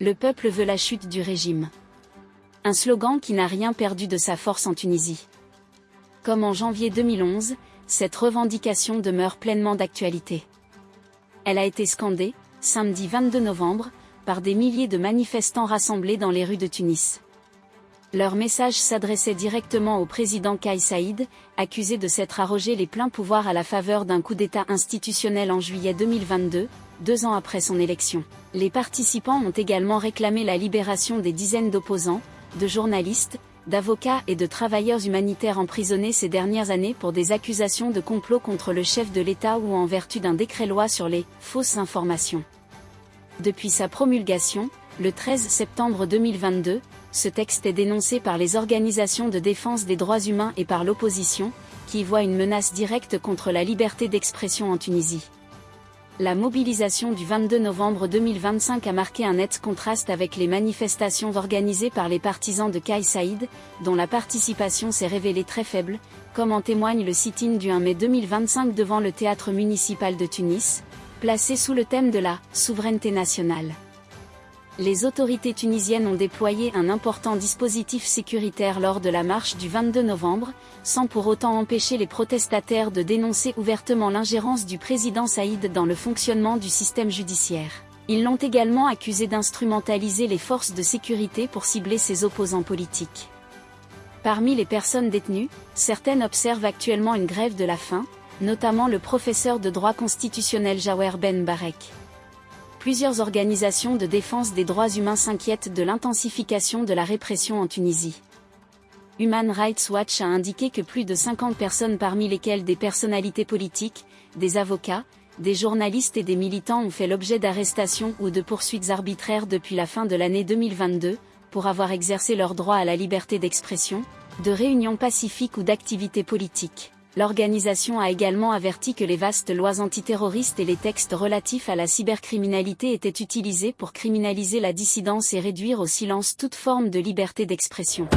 Le peuple veut la chute du régime. Un slogan qui n'a rien perdu de sa force en Tunisie. Comme en janvier 2011, cette revendication demeure pleinement d'actualité. Elle a été scandée, samedi 22 novembre, par des milliers de manifestants rassemblés dans les rues de Tunis. Leur message s'adressait directement au président Kais Saïed, accusé de s'être arrogé les pleins pouvoirs à la faveur d'un coup d'État institutionnel en juillet 2022, 2 ans après son élection. Les participants ont également réclamé la libération des dizaines d'opposants, de journalistes, d'avocats et de travailleurs humanitaires emprisonnés ces dernières années pour des accusations de complot contre le chef de l'État ou en vertu d'un décret-loi sur les fausses informations. Depuis sa promulgation, le 13 septembre 2022, ce texte est dénoncé par les organisations de défense des droits humains et par l'opposition, qui y voit une menace directe contre la liberté d'expression en Tunisie. La mobilisation du 22 novembre 2025 a marqué un net contraste avec les manifestations organisées par les partisans de Kais Saïed, dont la participation s'est révélée très faible, comme en témoigne le sit-in du 1 mai 2025 devant le théâtre municipal de Tunis, placé sous le thème de la souveraineté nationale. Les autorités tunisiennes ont déployé un important dispositif sécuritaire lors de la marche du 22 novembre, sans pour autant empêcher les protestataires de dénoncer ouvertement l'ingérence du président Saïed dans le fonctionnement du système judiciaire. Ils l'ont également accusé d'instrumentaliser les forces de sécurité pour cibler ses opposants politiques. Parmi les personnes détenues, certaines observent actuellement une grève de la faim, notamment le professeur de droit constitutionnel Jawer Ben Barek. Plusieurs organisations de défense des droits humains s'inquiètent de l'intensification de la répression en Tunisie. Human Rights Watch a indiqué que plus de 50 personnes parmi lesquelles des personnalités politiques, des avocats, des journalistes et des militants ont fait l'objet d'arrestations ou de poursuites arbitraires depuis la fin de l'année 2022, pour avoir exercé leur droit à la liberté d'expression, de réunion pacifique ou d'activité politique. L'organisation a également averti que les vastes lois antiterroristes et les textes relatifs à la cybercriminalité étaient utilisés pour criminaliser la dissidence et réduire au silence toute forme de liberté d'expression.